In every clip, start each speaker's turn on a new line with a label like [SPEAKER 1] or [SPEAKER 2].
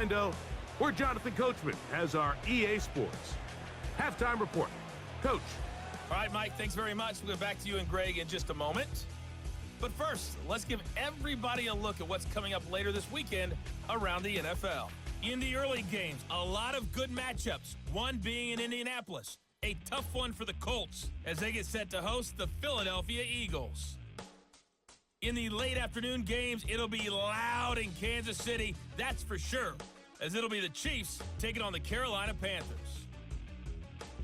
[SPEAKER 1] Where Jonathan Coachman has our EA Sports halftime report. Coach.
[SPEAKER 2] All right, Mike, thanks very much. We'll get back to you and Greg in just a moment. But first, let's give everybody a look at what's coming up later this weekend around the NFL. In the early games, a lot of good matchups, one being in Indianapolis. A tough one for the Colts as they get set to host the Philadelphia Eagles. In the late afternoon games, it'll be loud in Kansas City, that's for sure, as it'll be the Chiefs taking on the Carolina Panthers.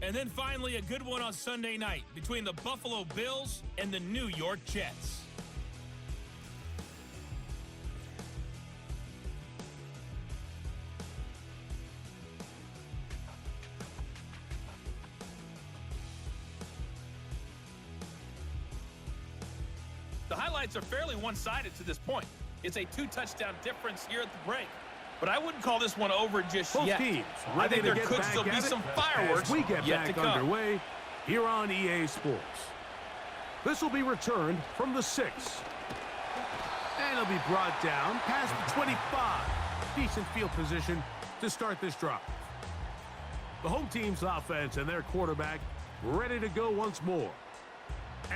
[SPEAKER 2] And then finally, a good one on Sunday night between the Buffalo Bills and the New York Jets. The highlights are fairly one-sided to this point. It's a 2-touchdown difference here at the break. But I wouldn't call this one over just yet.
[SPEAKER 1] Teams
[SPEAKER 2] I think there could still be some fireworks
[SPEAKER 1] we get
[SPEAKER 2] yet
[SPEAKER 1] back
[SPEAKER 2] to come.
[SPEAKER 1] Underway here on EA Sports. This will be returned from the 6. And it'll be brought down past the 25. Decent field position to start this drive. The home team's offense and their quarterback ready to go once more.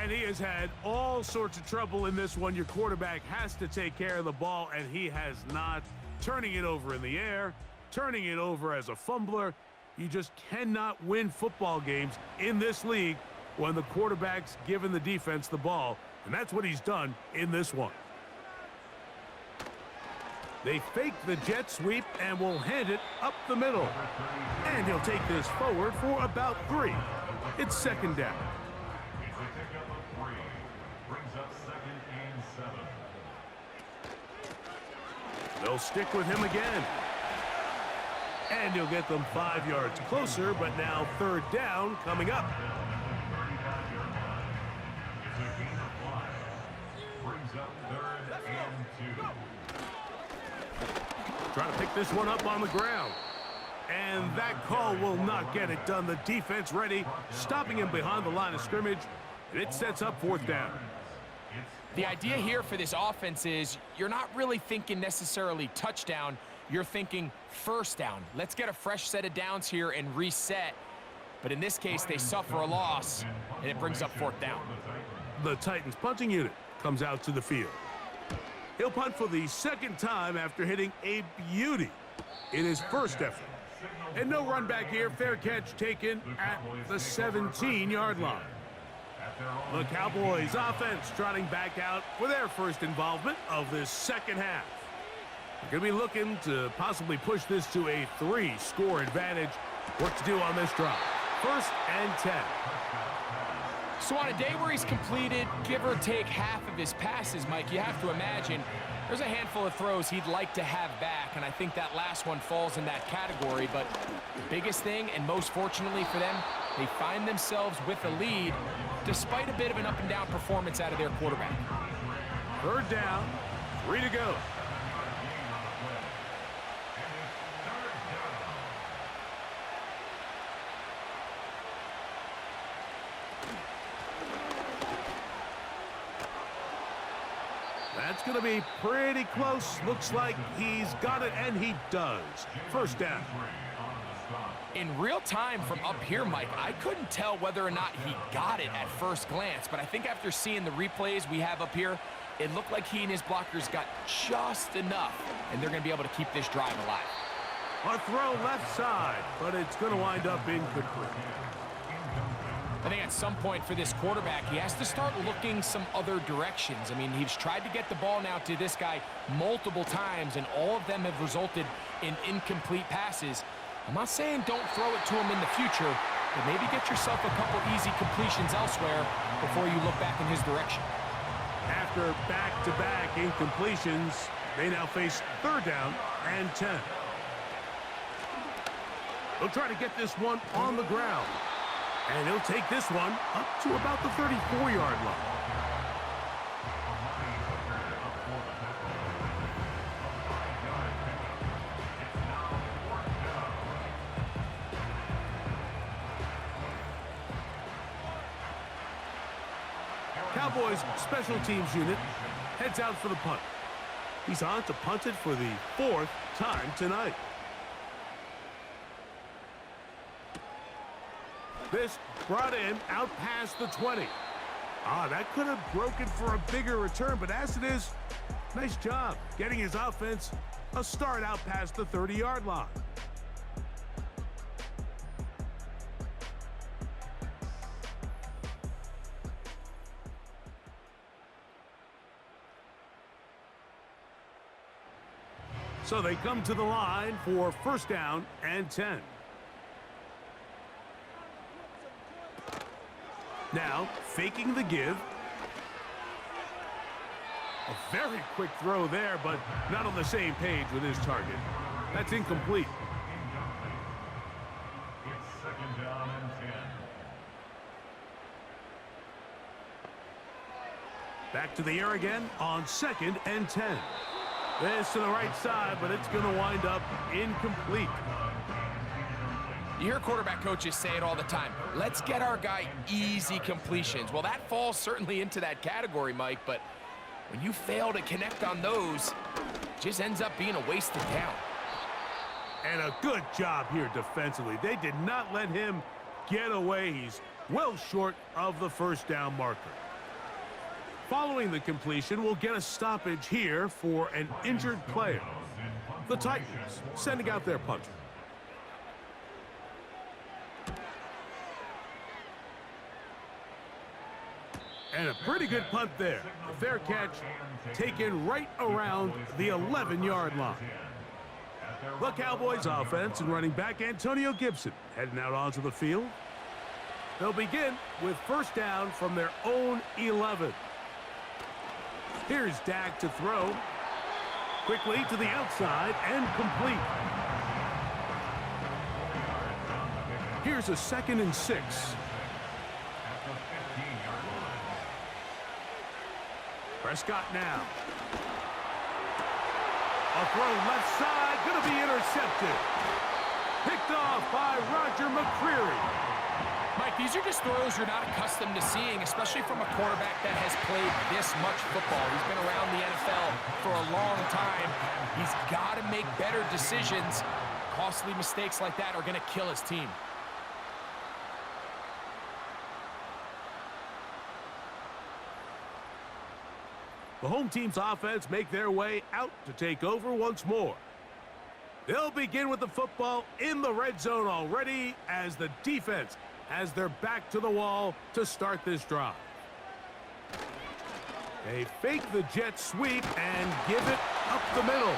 [SPEAKER 1] And he has had all sorts of trouble in this one. Your quarterback has to take care of the ball, and he has not. Turning it over in the air, turning it over as a fumbler. You just cannot win football games in this league when the quarterback's giving the defense the ball, and that's what he's done in this one. They fake the jet sweep and will hand it up the middle. And he'll take this forward for about 3. It's second down. They'll stick with him again. And he'll get them 5 yards closer, but now third down coming up. Trying to pick this one up on the ground. And that call will not get it done. The defense ready, stopping him behind the line of scrimmage. And it sets up fourth down.
[SPEAKER 3] The idea here for this offense is you're not really thinking necessarily touchdown. You're thinking first down. Let's get a fresh set of downs here and reset. But in this case, they suffer a loss, and it brings up fourth down.
[SPEAKER 1] The Titans punting unit comes out to the field. He'll punt for the second time after hitting a beauty in his first effort. And no run back here. Fair catch taken at the 17-yard line. The Cowboys offense trotting back out for their first involvement of this second half. They're going to be looking to possibly push this to a 3-score advantage. What to do on this drive? First and 10.
[SPEAKER 3] So on a day where he's completed, give or take half of his passes, Mike, you have to imagine there's a handful of throws he'd like to have back, and I think that last one falls in that category. But the biggest thing, and most fortunately for them, they find themselves with a lead despite a bit of an up-and-down performance out of their quarterback.
[SPEAKER 1] Third down, 3 to go. That's going to be pretty close. Looks like he's got it, and he does. First down.
[SPEAKER 3] In real time from up here, Mike, I couldn't tell whether or not he got it at first glance, but I think after seeing the replays we have up here, it looked like he and his blockers got just enough, and they're going to be able to keep this drive alive.
[SPEAKER 1] A throw left side, but it's going to wind up incomplete.
[SPEAKER 3] I think at some point for this quarterback, he has to start looking some other directions. I mean, he's tried to get the ball now to this guy multiple times, and all of them have resulted in incomplete passes. I'm not saying don't throw it to him in the future, but maybe get yourself a couple easy completions elsewhere before you look back in his direction.
[SPEAKER 1] After back-to-back incompletions, they now face third down and 10. They'll try to get this one on the ground. And he'll take this one up to about the 34-yard line. Cowboys special teams unit heads out for the punt. He's on to punt it for the 4th time tonight. This brought in out past the 20. That could have broken for a bigger return, but as it is, nice job getting his offense a start out past the 30-yard line. So they come to the line for first down and 10. Now, faking the give. A very quick throw there, but not on the same page with his target. That's incomplete.
[SPEAKER 4] It's second down and 10.
[SPEAKER 1] Back to the air again on second and 10. This to the right side, but it's going to wind up incomplete.
[SPEAKER 3] You hear quarterback coaches say it all the time. Let's get our guy easy completions. Well, that falls certainly into that category, Mike, but when you fail to connect on those, it just ends up being a wasted down.
[SPEAKER 1] And a good job here defensively. They did not let him get away. He's well short of the first down marker. Following the completion, we'll get a stoppage here for an injured player. The Titans sending out their punter. And a pretty good punt there. A fair catch taken right around the 11-yard line. The Cowboys offense and running back Antonio Gibson heading out onto the field. They'll begin with first down from their own 11. Here's Dak to throw. Quickly to the outside and complete. Here's a 2nd and 6. Prescott now. A throw left side, going to be intercepted. Picked off by Roger McCreary.
[SPEAKER 3] Mike, these are just throws you're not accustomed to seeing, especially from a quarterback that has played this much football. He's been around the NFL for a long time. He's got to make better decisions. Costly mistakes like that are going to kill his team.
[SPEAKER 1] The home team's offense make their way out to take over once more. They'll begin with the football in the red zone already as the defense has their back to the wall to start this drive. They fake the jet sweep and give it up the middle.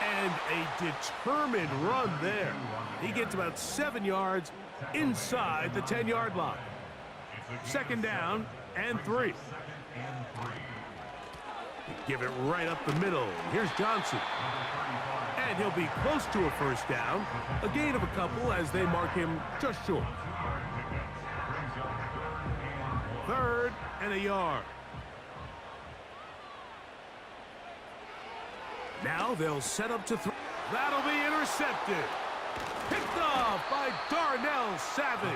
[SPEAKER 1] And a determined run there. He gets about 7 yards inside the 10-yard line. Second down and 3. Give it right up the middle. Here's Johnson. And he'll be close to a first down. A gain of a couple as they mark him just short. 3rd and a yard. Now they'll set up to throw. That'll be intercepted. Picked off by Darnell Savage.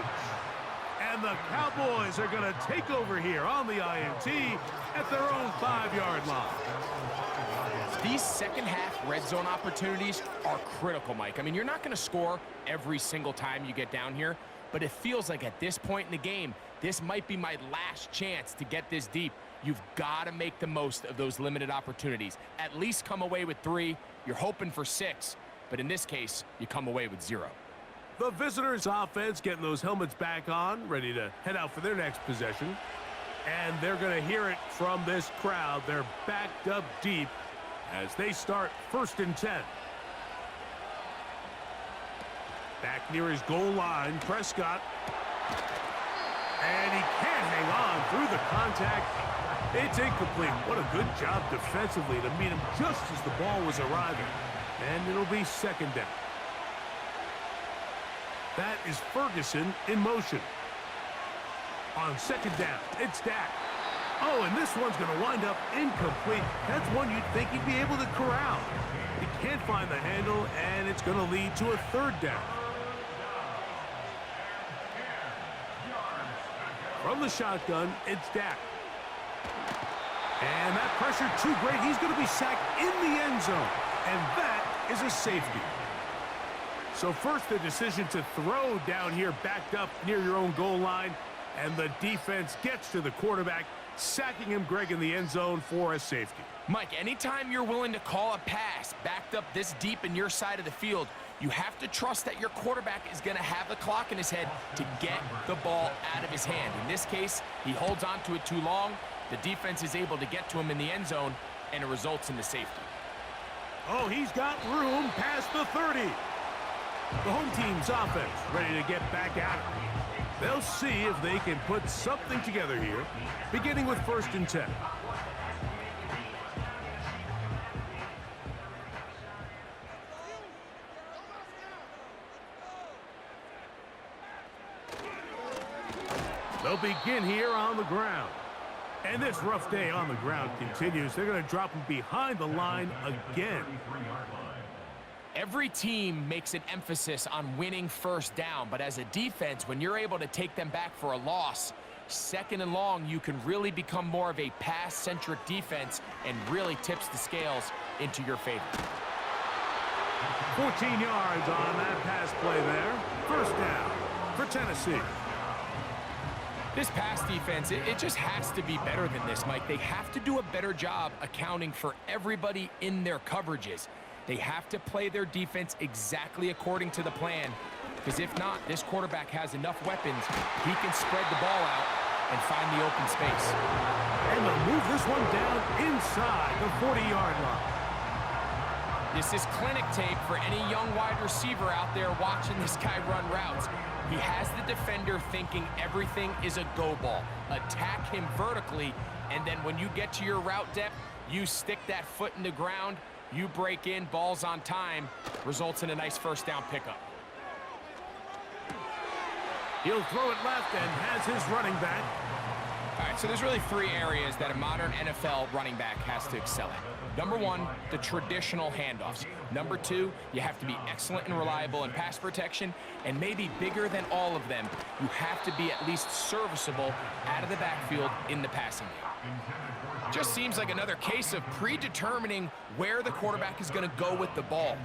[SPEAKER 1] And the Cowboys are going to take over here on the INT at their own 5-yard line.
[SPEAKER 3] These second-half red zone opportunities are critical, Mike. I mean, you're not going to score every single time you get down here, but it feels like at this point in the game, this might be my last chance to get this deep. You've got to make the most of those limited opportunities. At least come away with 3. You're hoping for 6, but in this case, you come away with 0.
[SPEAKER 1] The visitors' offense getting those helmets back on, ready to head out for their next possession. And they're going to hear it from this crowd. They're backed up deep as they start 1st and 10. Back near his goal line, Prescott. And he can't hang on through the contact. It's incomplete. What a good job defensively to meet him just as the ball was arriving. And it'll be 2nd down. That is Ferguson in motion. On 2nd down, it's Dak. Oh, and this one's going to wind up incomplete. That's one you'd think he'd be able to corral. He can't find the handle, and it's going to lead to a 3rd down. From the shotgun, it's Dak. And that pressure too great. He's going to be sacked in the end zone. And that is a safety. So first, the decision to throw down here backed up near your own goal line, and the defense gets to the quarterback, sacking him, Greg, in the end zone for a safety.
[SPEAKER 3] Mike, anytime you're willing to call a pass backed up this deep in your side of the field, you have to trust that your quarterback is going to have the clock in his head to get the ball out of his hand. In this case, he holds on to it too long. The defense is able to get to him in the end zone, and it results in the safety.
[SPEAKER 1] Oh, he's got room past the 30. The home team's offense ready to get back at it. They'll see if they can put something together here, beginning with 1st and 10. They'll begin here on the ground. And this rough day on the ground continues. They're going to drop him behind the line again.
[SPEAKER 3] Every team makes an emphasis on winning 1st down, but as a defense, when you're able to take them back for a loss, 2nd and long, you can really become more of a pass-centric defense and really tips the scales into your favor.
[SPEAKER 1] 14 yards on that pass play there. 1st down for Tennessee.
[SPEAKER 3] This pass defense, it just has to be better than this, Mike. They have to do a better job accounting for everybody in their coverages. They have to play their defense exactly according to the plan, because if not, this quarterback has enough weapons, he can spread the ball out and find the open space.
[SPEAKER 1] And they'll move this one down inside the 40-yard line.
[SPEAKER 3] This is clinic tape for any young wide receiver out there watching this guy run routes. He has the defender thinking everything is a go ball. Attack him vertically, and then when you get to your route depth, you stick that foot in the ground, you break in, balls on time, results in a nice 1st down pickup.
[SPEAKER 1] He'll throw it left and has his running back.
[SPEAKER 3] All right, so there's really 3 areas that a modern NFL running back has to excel at. Number 1, the traditional handoffs. Number 2, you have to be excellent and reliable in pass protection, and maybe bigger than all of them, you have to be at least serviceable out of the backfield in the passing game. Just seems like another case of predetermining where the quarterback is going to go with the ball.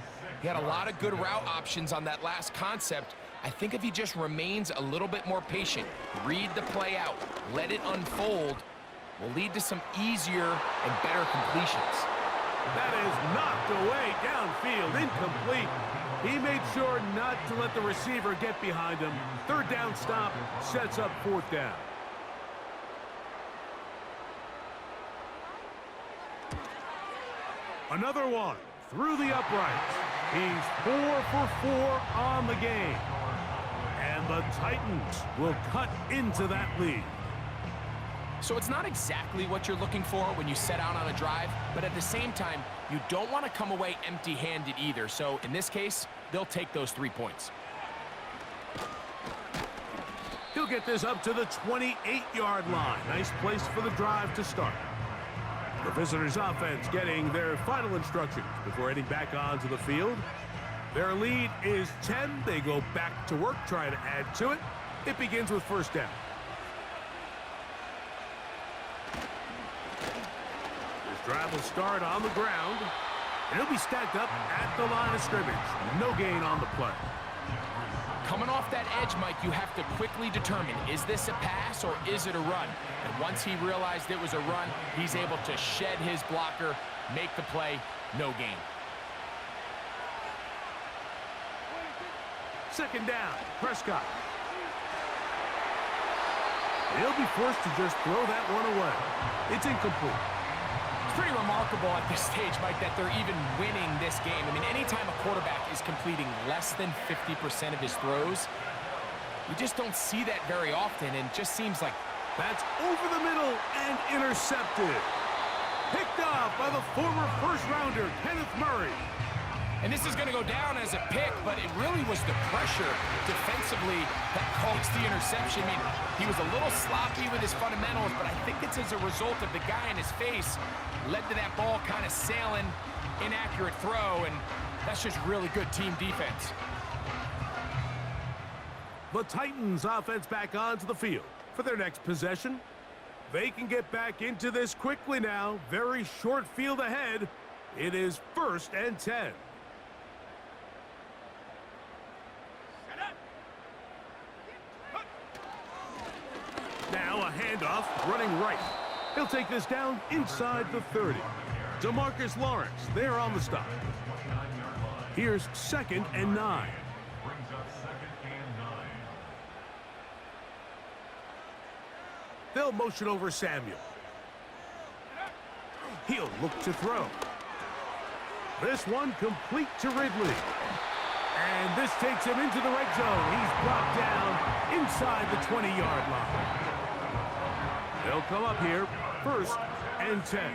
[SPEAKER 3] He had a lot of good route options on that last concept. I think if he just remains a little bit more patient, read the play out, let it unfold, will lead to some easier and better completions.
[SPEAKER 1] That is knocked away downfield, incomplete. He made sure not to let the receiver get behind him. 3rd down stop sets up 4th down. Another one through the uprights. He's 4 for 4 on the game. And the Titans will cut into that lead.
[SPEAKER 3] So it's not exactly what you're looking for when you set out on a drive, but at the same time, you don't want to come away empty-handed either. So in this case, they'll take those 3 points.
[SPEAKER 1] He'll get this up to the 28-yard line. Nice place for the drive to start. The visitors' offense getting their final instructions before heading back onto the field. Their lead is 10. They go back to work, trying to add to it. It begins with 1st down. This drive will start on the ground, and he'll be stacked up at the line of scrimmage. No gain on the play.
[SPEAKER 3] Coming off that edge, Mike, you have to quickly determine, is this a pass or is it a run? And once he realized it was a run, he's able to shed his blocker, make the play, no gain.
[SPEAKER 1] 2nd down, Prescott. He'll be forced to just throw that one away. It's incomplete.
[SPEAKER 3] It's pretty remarkable at this stage, Mike, that they're even winning this game. I mean, anytime a quarterback is completing less than 50% of his throws, you just don't see that very often, and it just seems like
[SPEAKER 1] that's over the middle and intercepted. Picked off by the former 1st-rounder, Kenneth Murray.
[SPEAKER 3] And this is going to go down as a pick, but it really was the pressure defensively that caused the interception. I mean, he was a little sloppy with his fundamentals, but I think it's as a result of the guy in his face led to that ball kind of sailing, inaccurate throw, and that's just really good team defense.
[SPEAKER 1] The Titans offense back onto the field for their next possession. They can get back into this quickly now. Very short field ahead. It is 1st and 10. Handoff, running right. He'll take this down inside the 30. DeMarcus Lawrence, there on the stop. Here's 2nd and 9.
[SPEAKER 4] Brings up 2nd and 9.
[SPEAKER 1] They'll motion over Samuel. He'll look to throw. This one complete to Ridley. And this takes him into the red zone. He's brought down inside the 20-yard line. They'll come up here, 1st and 10.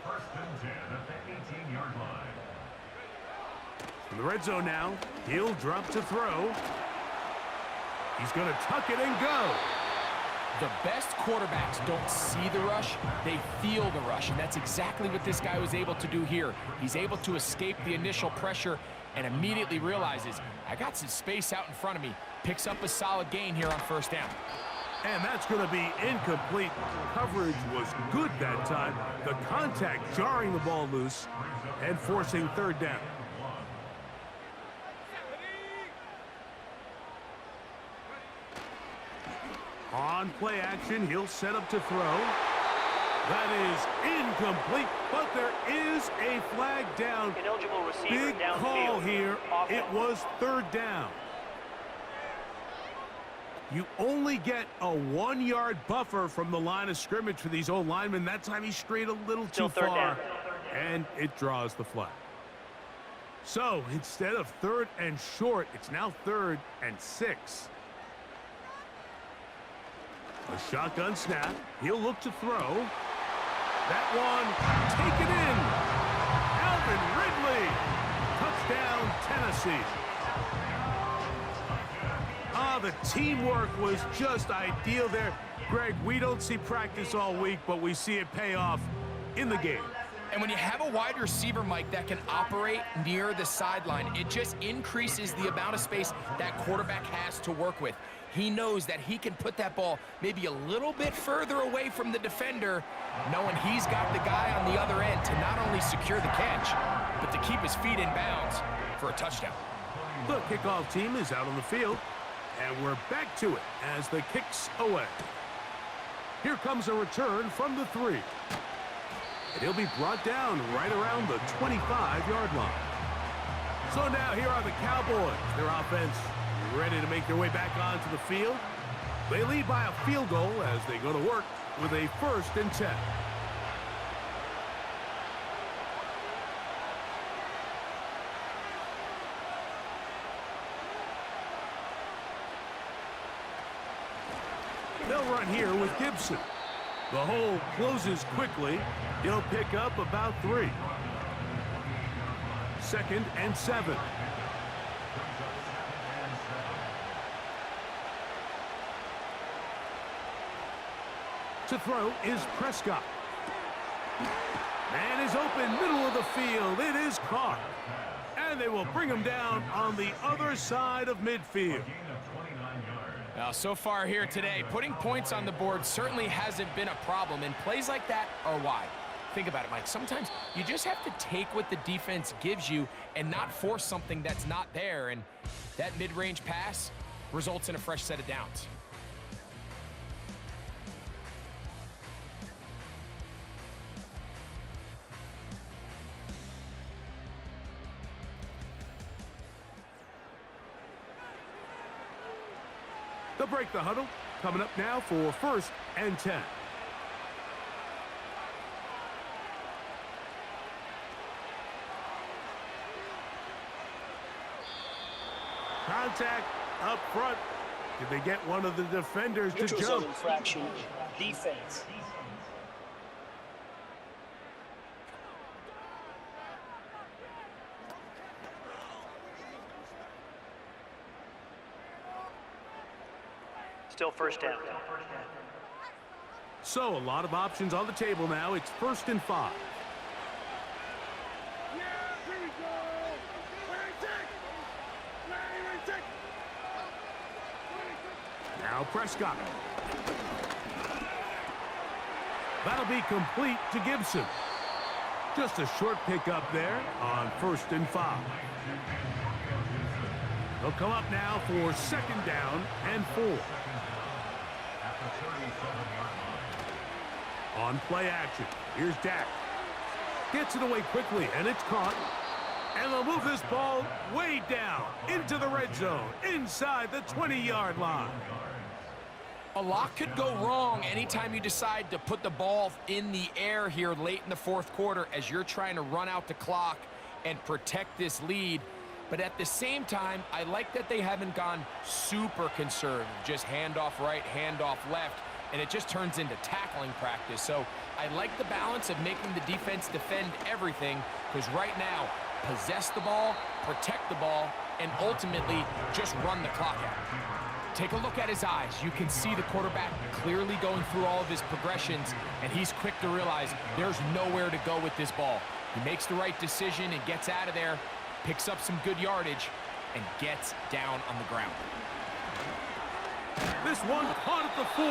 [SPEAKER 4] First and 10 at the 18-yard line.
[SPEAKER 1] In the red zone now, he'll drop to throw. He's going to tuck it and go.
[SPEAKER 3] The best quarterbacks don't see the rush, they feel the rush, and that's exactly what this guy was able to do here. He's able to escape the initial pressure and immediately realizes, I got some space out in front of me. Picks up a solid gain here on 1st down.
[SPEAKER 1] And that's going to be incomplete. Coverage was good that time. The contact jarring the ball loose and forcing 3rd down. On play action, he'll set up to throw. That is incomplete, but there is a flag down.
[SPEAKER 5] Ineligible receiver
[SPEAKER 1] Big
[SPEAKER 5] downfield.
[SPEAKER 1] call here.
[SPEAKER 5] Offense.
[SPEAKER 1] It was 3rd down. You only get a 1-yard buffer from the line of scrimmage for these old linemen. That time he strayed a little
[SPEAKER 5] Still
[SPEAKER 1] too
[SPEAKER 5] 3rd
[SPEAKER 1] far,
[SPEAKER 5] down.
[SPEAKER 1] and it draws the flag. So instead of 3rd and short, it's now 3rd and 6. A shotgun snap. He'll look to throw. That one taken in. Alvin Ridley. Touchdown, Tennessee. The teamwork was just ideal there. Greg, we don't see practice all week, but we see it pay off in the game.
[SPEAKER 3] And when you have a wide receiver, Mike, that can operate near the sideline, it just increases the amount of space that quarterback has to work with. He knows that he can put that ball maybe a little bit further away from the defender, knowing he's got the guy on the other end to not only secure the catch, but to keep his feet in bounds for a touchdown.
[SPEAKER 1] The kickoff team is out on the field, and we're back to it as the kick's away. Here comes a return from the 3. And he'll be brought down right around the 25-yard line. So now here are the Cowboys. Their offense ready to make their way back onto the field. They lead by a field goal as they go to work with a 1st and 10. They'll run here with Gibson. The hole closes quickly. He'll pick up about 3. 2nd and 7. To throw is Prescott. Man is open, middle of the field. It is caught. And they will bring him down on the other side of midfield.
[SPEAKER 3] Now, so far here today, putting points on the board certainly hasn't been a problem, and plays like that are why. Think about it, Mike. Sometimes you just have to take what the defense gives you and not force something that's not there, and that mid-range pass results in a fresh set of downs.
[SPEAKER 1] They'll break the huddle. Coming up now for 1st and 10. Contact up front. Did they get one of the defenders to
[SPEAKER 5] Neutral
[SPEAKER 1] jump?
[SPEAKER 5] zone infraction. Defense. Still 1st down.
[SPEAKER 1] So a lot of options on the table now. It's 1st and 5. Now Prescott. That'll be complete to Gibson. Just a short pickup there on 1st and 5. They'll come up now for 2nd down and 4. On play action, here's Dak. Gets it away quickly, and it's caught. And they'll move this ball way down into the red zone, inside the 20-yard line.
[SPEAKER 3] A lot could go wrong anytime you decide to put the ball in the air here late in the fourth quarter as you're trying to run out the clock and protect this lead. But at the same time, I like that they haven't gone super conservative, just handoff right, handoff left, and it just turns into tackling practice. So I like the balance of making the defense defend everything, because right now, possess the ball, protect the ball, and ultimately just run the clock out. Take a look at his eyes. You can see the quarterback clearly going through all of his progressions, and he's quick to realize there's nowhere to go with this ball. He makes the right decision and gets out of there, picks up some good yardage, and gets down on the ground.
[SPEAKER 1] This one caught at the 4.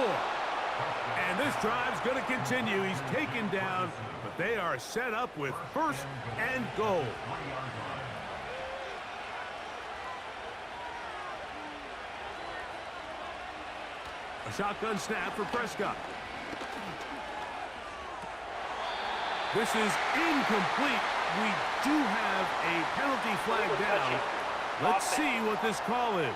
[SPEAKER 1] And this drive's going to continue. He's taken down, but they are set up with 1st and goal. A shotgun snap for Prescott. This is incomplete. We do have a penalty flag down. Let's see what this call is.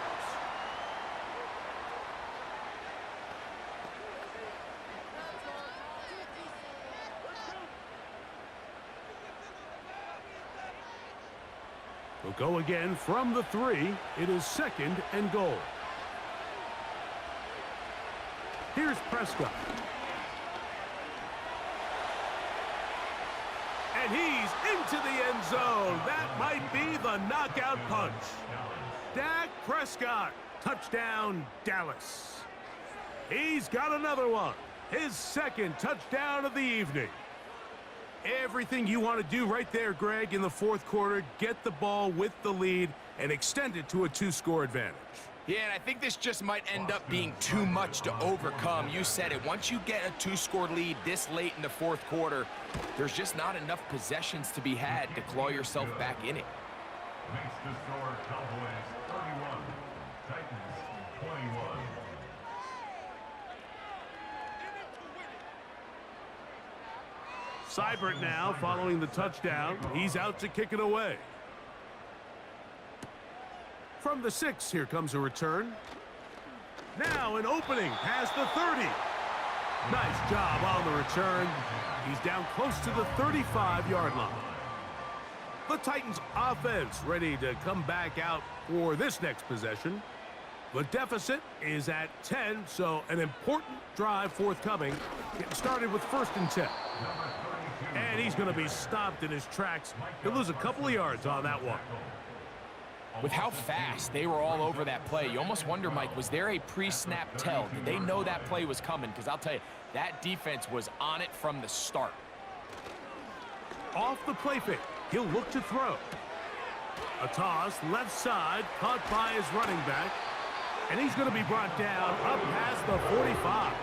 [SPEAKER 1] We'll go again from the 3. It is 2nd and goal. Here's Prescott. And he's into the end zone. That might be the knockout punch. Dak Prescott, touchdown Dallas. He's got another one. His 2nd touchdown of the evening. Everything you want to do right there, Greg, in the fourth quarter. Get the ball with the lead and extend it to a 2-score advantage.
[SPEAKER 3] Yeah, and I think this just might end up being too much to overcome. You said it. Once you get a 2-score lead this late in the fourth quarter, there's just not enough possessions to be had to claw yourself back in it.
[SPEAKER 4] Makes the score Cowboys 31, Titans 21.
[SPEAKER 1] Seibert now following the touchdown. He's out to kick it away. From the 6, here comes a return. Now an opening past the 30. Nice job on the return. He's down close to the 35-yard line. The Titans offense ready to come back out for this next possession. The deficit is at 10, so an important drive forthcoming. Getting started with 1st and 10. And he's going to be stopped in his tracks. He'll lose a couple of yards on that one.
[SPEAKER 3] With how fast they were all over that play, you almost wonder, Mike, was there a pre-snap tell? Did they know that play was coming? Because I'll tell you, that defense was on it from the start.
[SPEAKER 1] Off the play fake, he'll look to throw. A toss, left side, caught by his running back. And he's going to be brought down up past the 45.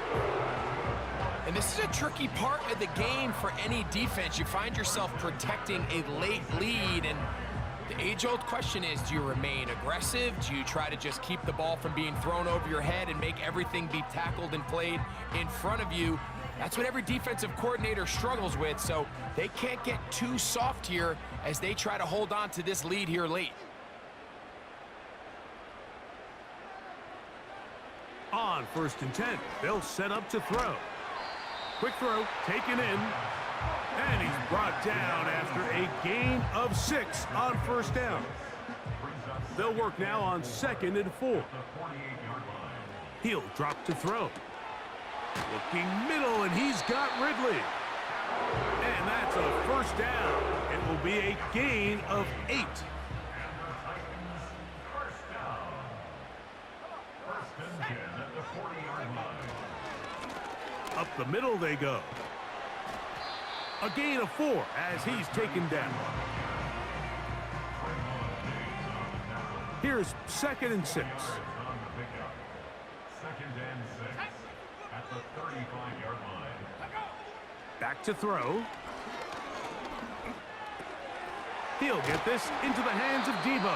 [SPEAKER 3] And this is a tricky part of the game for any defense. You find yourself protecting a late lead, and the age-old question is, do you remain aggressive? Do you try to just keep the ball from being thrown over your head and make everything be tackled and played in front of you? That's what every defensive coordinator struggles with, so they can't get too soft here as they try to hold on to this lead here late.
[SPEAKER 1] On 1st and 10, they'll set up to throw. Quick throw, taken in, and he's brought down after a gain of 6 on 1st down. They'll work now on 2nd and 4. He'll drop to throw. Looking middle, and he's got Ridley. And that's a 1st down. It will be a gain of 8. Up the middle they go. A gain of 4 as he's taken down. Here's 2nd and 6.
[SPEAKER 4] 2nd and 6 at the 35-yard line.
[SPEAKER 1] Back to throw. He'll get this into the hands of Debo.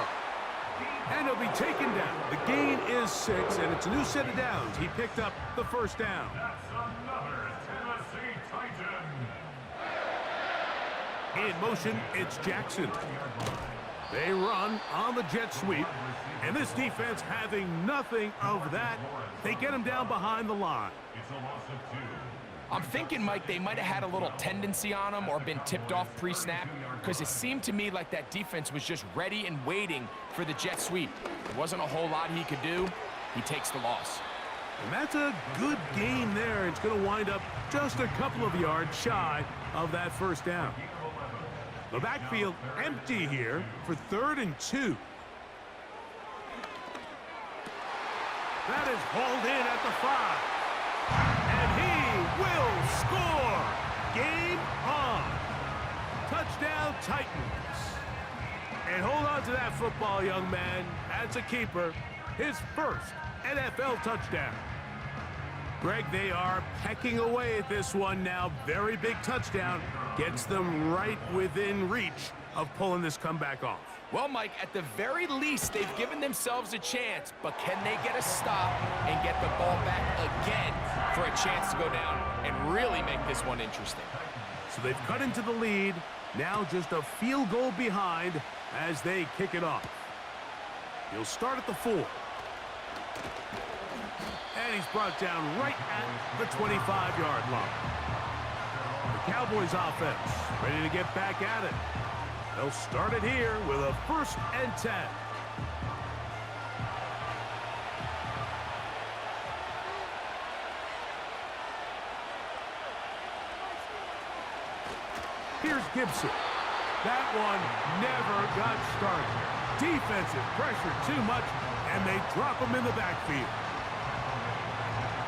[SPEAKER 1] And he'll be taken down. The gain is 6, and it's a new set of downs. He picked up the first down.
[SPEAKER 4] That's another Tennessee Titan.
[SPEAKER 1] In motion, it's Jackson. They run on the jet sweep, and this defense having nothing of that. They get him down behind the line.
[SPEAKER 4] It's a loss of 2.
[SPEAKER 3] I'm thinking, Mike, they might have had a little tendency on him or been tipped off pre-snap, because it seemed to me like that defense was just ready and waiting for the jet sweep. There wasn't a whole lot he could do. He takes the loss.
[SPEAKER 1] And that's a good game there. It's going to wind up just a couple of yards shy of that first down. The backfield empty here for 3rd and 2. That is hauled in at the 5. And he will score. Game on. Touchdown Titans. And hold on to that football, young man. That's a keeper. His first NFL touchdown. Greg, they are pecking away at this one now. Very big touchdown. Gets them right within reach of pulling this comeback off.
[SPEAKER 3] Well, Mike, at the very least, they've given themselves a chance, but can they get a stop and get the ball back again for a chance to go down and really make this one interesting?
[SPEAKER 1] So they've cut into the lead. Now just a field goal behind as they kick it off. He'll start at the 4. And he's brought down right at the 25-yard line. The Cowboys offense ready to get back at it. They'll start it here with a 1st and 10. Here's Gibson. That one never got started. Defensive pressure too much, and they drop him in the backfield.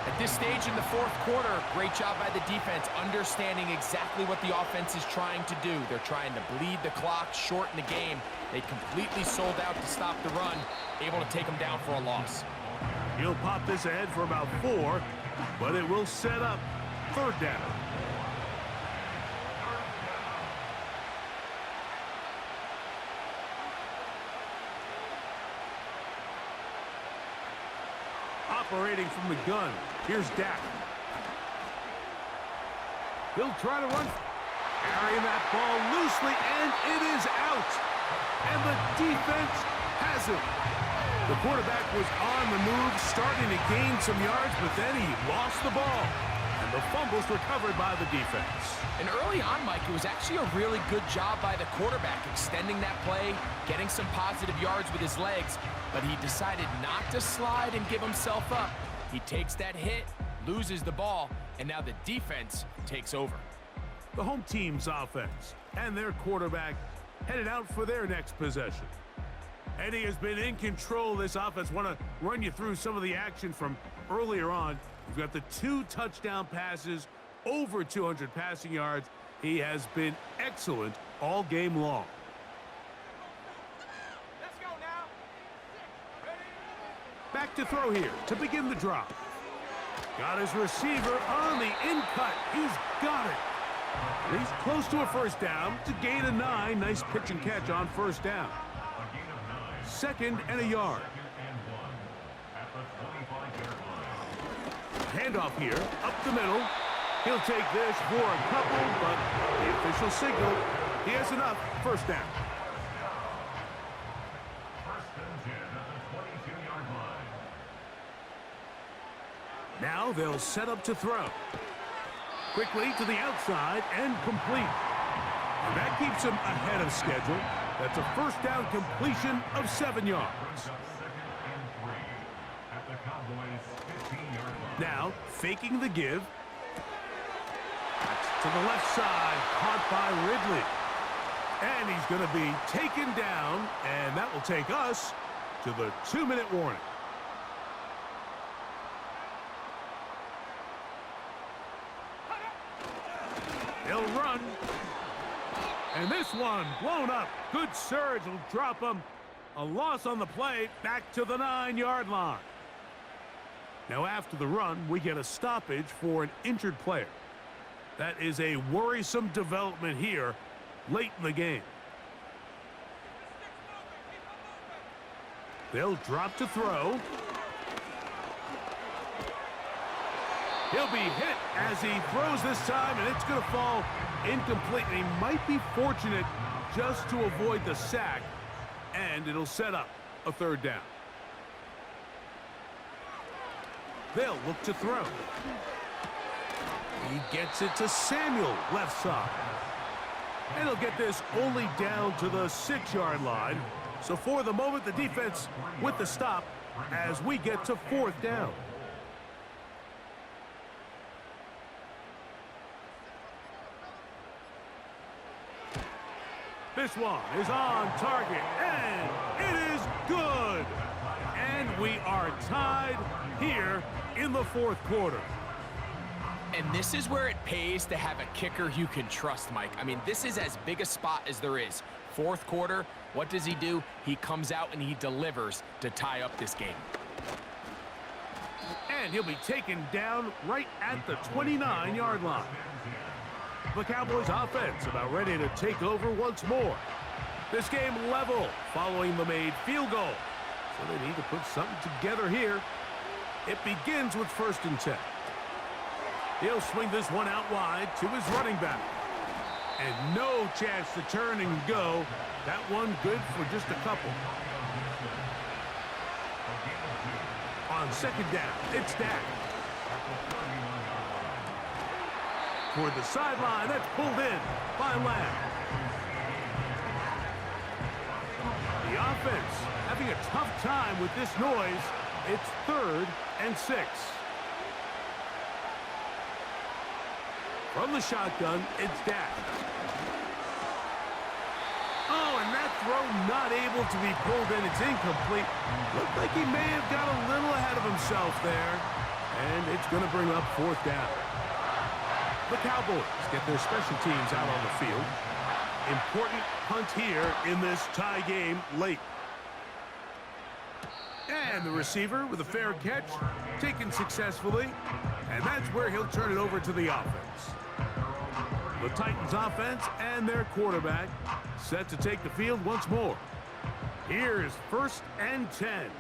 [SPEAKER 3] At this stage in the 4th quarter, great job by the defense, understanding exactly what the offense is trying to do. They're trying to bleed the clock, shorten the game. They completely sold out to stop the run, able to take them down for a loss.
[SPEAKER 1] He'll pop this ahead for about 4, but it will set up 3rd down. Operating from the gun, here's Dak. He'll try to run, carrying that ball loosely, and it is out. And the defense has it. The quarterback was on the move, starting to gain some yards, but then he lost the ball. And the fumble's recovered by the defense.
[SPEAKER 3] And early on, Mike, it was actually a really good job by the quarterback, extending that play, getting some positive yards with his legs, but he decided not to slide and give himself up. He takes that hit, loses the ball, and now the defense takes over.
[SPEAKER 1] The home team's offense and their quarterback headed out for their next possession. And he has been in control of this offense. Want to run you through some of the action from earlier on. We've got the 2 touchdown passes, over 200 passing yards. He has been excellent all game long.
[SPEAKER 3] Let's go now.
[SPEAKER 1] Back to throw here to begin the drop. Got his receiver on the in-cut. He's got it. And he's close to a 1st down to gain a 9. Nice pitch and catch on 1st down. 2nd and a yard. Handoff here, up the middle. He'll take this for a couple, but the official signal, he has enough. 1st down.
[SPEAKER 4] 1st and 10 at the 22-yard line.
[SPEAKER 1] Now they'll set up to throw. Quickly to the outside and complete. And that keeps him ahead of schedule. That's a 1st down completion of 7 yards.
[SPEAKER 4] Brings up 2nd and 3 at the Cowboys' 15-yard line.
[SPEAKER 1] Now, faking the give. That's to the left side, caught by Ridley. And he's going to be taken down, and that will take us to the 2-minute warning. They'll run. And this one blown up. Good surge will drop him. A loss on the play, back to the 9-yard line. Now after the run, we get a stoppage for an injured player. That is a worrisome development here late in the game. They'll drop to throw. He'll be hit as he throws this time, and it's going to fall incomplete. And he might be fortunate just to avoid the sack, and it'll set up a third down. They'll look to throw. He gets it to Samuel, left side. And he'll get this only down to the 6-yard line. So for the moment, the defense with the stop as we get to fourth down. This one is on target, and it is good. And we are tied here in the fourth quarter.
[SPEAKER 3] And this is where it pays to have a kicker you can trust, Mike. I mean, this is as big a spot as there is. Fourth quarter, what does he do? He comes out and he delivers to tie up this game.
[SPEAKER 1] And he'll be taken down right at the 29-yard line. The Cowboys offense about ready to take over once more. This game level following the made field goal. So they need to put something together here. It begins with 1st and 10. He'll swing this one out wide to his running back. And no chance to turn and go. That one good for just a couple. On 2nd down, it's Dak. Toward the sideline, that's pulled in by Lamb. The offense having a tough time with this noise. It's 3rd and 6. From the shotgun, it's Dak. Oh, and that throw not able to be pulled in. It's incomplete. Looked like he may have got a little ahead of himself there. And it's going to bring up 4th down. The Cowboys get their special teams out on the field. Important punt here in this tie game late. And the receiver with a fair catch, taken successfully. And that's where he'll turn it over to the offense. The Titans offense and their quarterback set to take the field once more. Here's 1st and 10.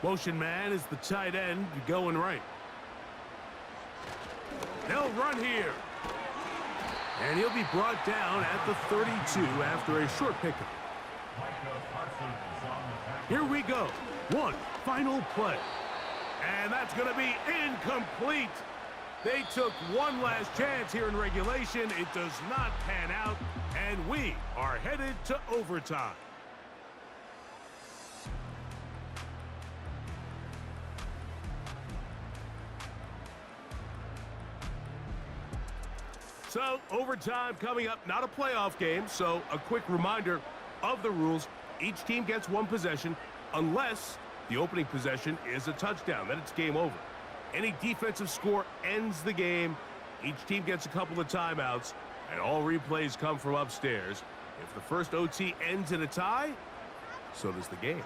[SPEAKER 1] Motion man is the tight end going right. They'll run here. And he'll be brought down at the 32 after a short pickup. Here we go. One final play. And that's going to be incomplete. They took one last chance here in regulation. It does not pan out. And we are headed to overtime. So, overtime coming up, not a playoff game, so a quick reminder of the rules. Each team gets one possession unless the opening possession is a touchdown. Then it's game over. Any defensive score ends the game. Each team gets a couple of timeouts, and all replays come from upstairs. If the first OT ends in a tie, so does the game.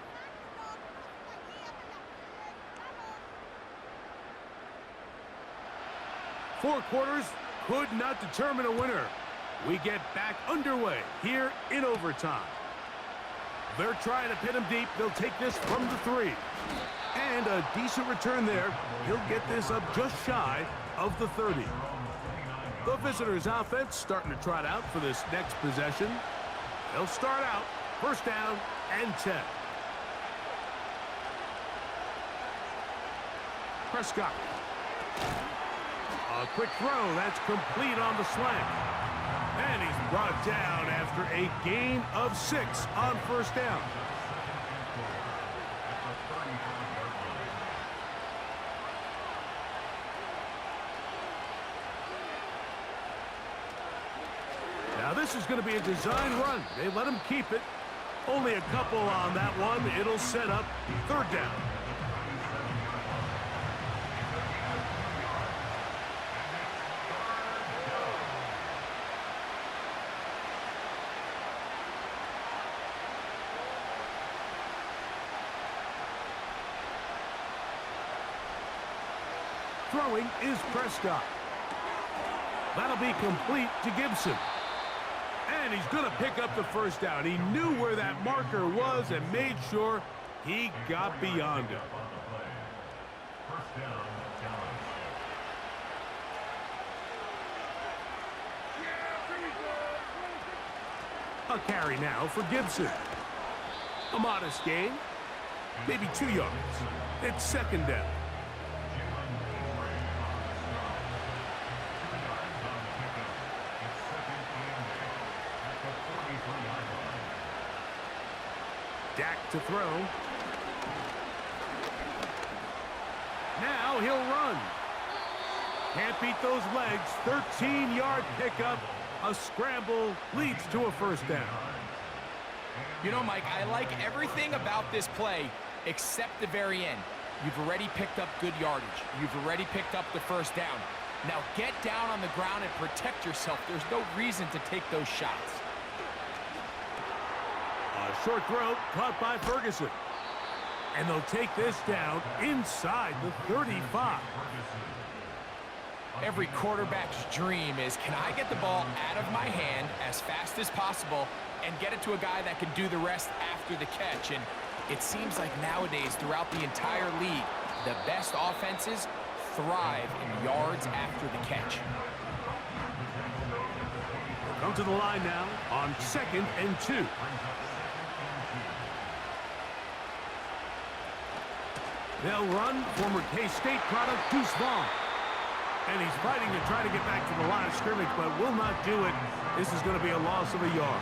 [SPEAKER 1] Four quarters could not determine a winner. We get back underway here in overtime. They're trying to pin him deep. They'll take this from the 3. And a decent return there. He'll get this up just shy of the 30. The visitors' offense starting to trot out for this next possession. They'll start out 1st down and 10. Prescott. A quick throw. That's complete on the slant. And he's brought down after a gain of 6 on 1st down. Now this is going to be a design run. They let him keep it. Only a couple on that one. It'll set up 3rd down. Throwing is Prescott. That'll be complete to Gibson. And he's going to pick up the first down. He knew where that marker was and made sure he got beyond it.
[SPEAKER 4] First down, Dallas.
[SPEAKER 1] A carry now for Gibson. A modest gain, maybe 2 yards. It's second down. Dak to throw. Now he'll run. Can't beat those legs. 13-yard pickup. A scramble leads to a first down.
[SPEAKER 3] You know, Mike, I like everything about this play except the very end. You've already picked up good yardage. You've already picked up the first down. Now get down on the ground and protect yourself. There's no reason to take those shots.
[SPEAKER 1] A short throw caught by Ferguson. And they'll take this down inside the 35.
[SPEAKER 3] Every quarterback's dream is, can I get the ball out of my hand as fast as possible and get it to a guy that can do the rest after the catch? And it seems like nowadays, throughout the entire league, the best offenses thrive in yards after the catch.
[SPEAKER 1] Come to the line now on 2nd and 2. They'll run former K-State product Deuce Vaughn. And he's fighting to try to get back to the line of scrimmage, but will not do it. This is going to be a loss of a yard.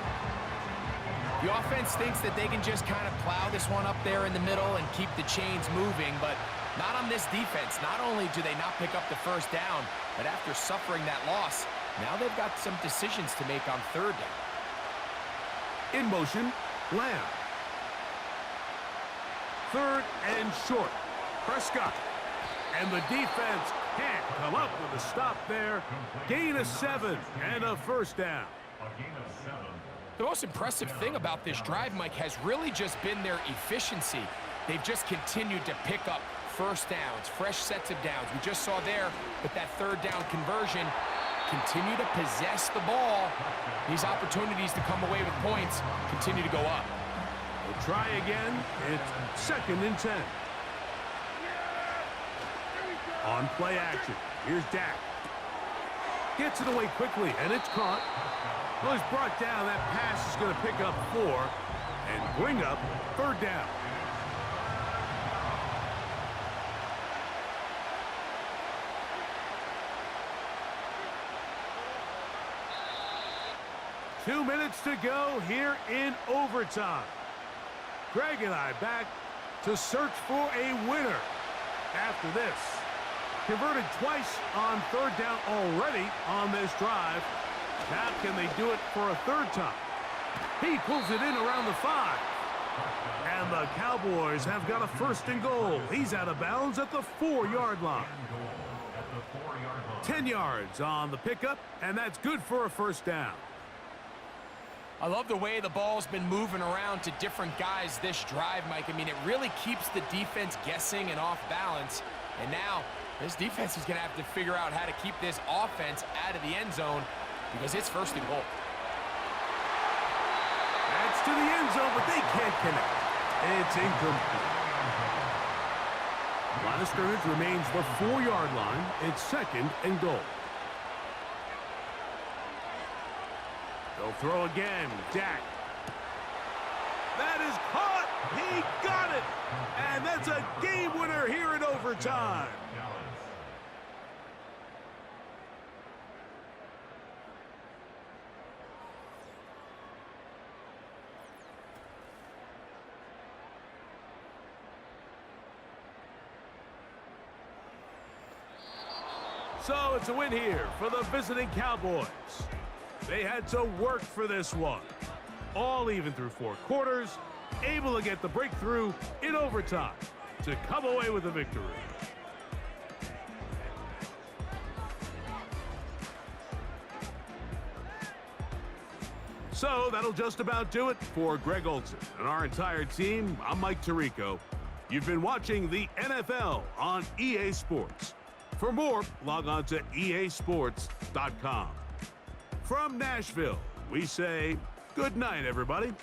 [SPEAKER 3] The offense thinks that they can just kind of plow this one up there in the middle and keep the chains moving, but not on this defense. Not only do they not pick up the first down, but after suffering that loss, now they've got some decisions to make on third down.
[SPEAKER 1] In motion, Lamb. 3rd and short. Prescott. And the defense can't come up with a stop there. Gain of 7 and a first down.
[SPEAKER 4] A gain of 7.
[SPEAKER 3] The most impressive thing about this drive, Mike, has really just been their efficiency. They've just continued to pick up first downs, fresh sets of downs. We just saw there with that third down conversion, continue to possess the ball. These opportunities to come away with points continue to go up.
[SPEAKER 1] We'll try again. It's 2nd and 10. On play action, here's Dak. Gets it away quickly, and it's caught. Well, he's brought down. That pass is going to pick up 4 and bring up third down. Two minutes to go here in overtime. Greg and I back to search for a winner after this. Converted twice on third down already on this drive. Now can they do it for a third time? He pulls it in around the 5. And the Cowboys have got a 1st and goal. He's out of bounds at the 4-yard line. 10 yards on the pickup, and that's good for a first down.
[SPEAKER 3] I love the way the ball's been moving around to different guys this drive, Mike. I mean, it really keeps the defense guessing and off balance. And now this defense is going to have to figure out how to keep this offense out of the end zone because it's 1st and goal.
[SPEAKER 1] That's to the end zone, but they can't connect. It's incomplete. Line of scrimmage remains the 4-yard line. It's 2nd and goal. They'll throw again. Dak. That is caught. He got it. And that's a game winner here in overtime. So it's a win here for the visiting Cowboys. They had to work for this one. All even through 4 quarters, able to get the breakthrough in overtime to come away with a victory. So that'll just about do it for Greg Olson and our entire team. I'm Mike Tirico. You've been watching the NFL on EA Sports. For more, log on to easports.com. From Nashville, we say good night, everybody.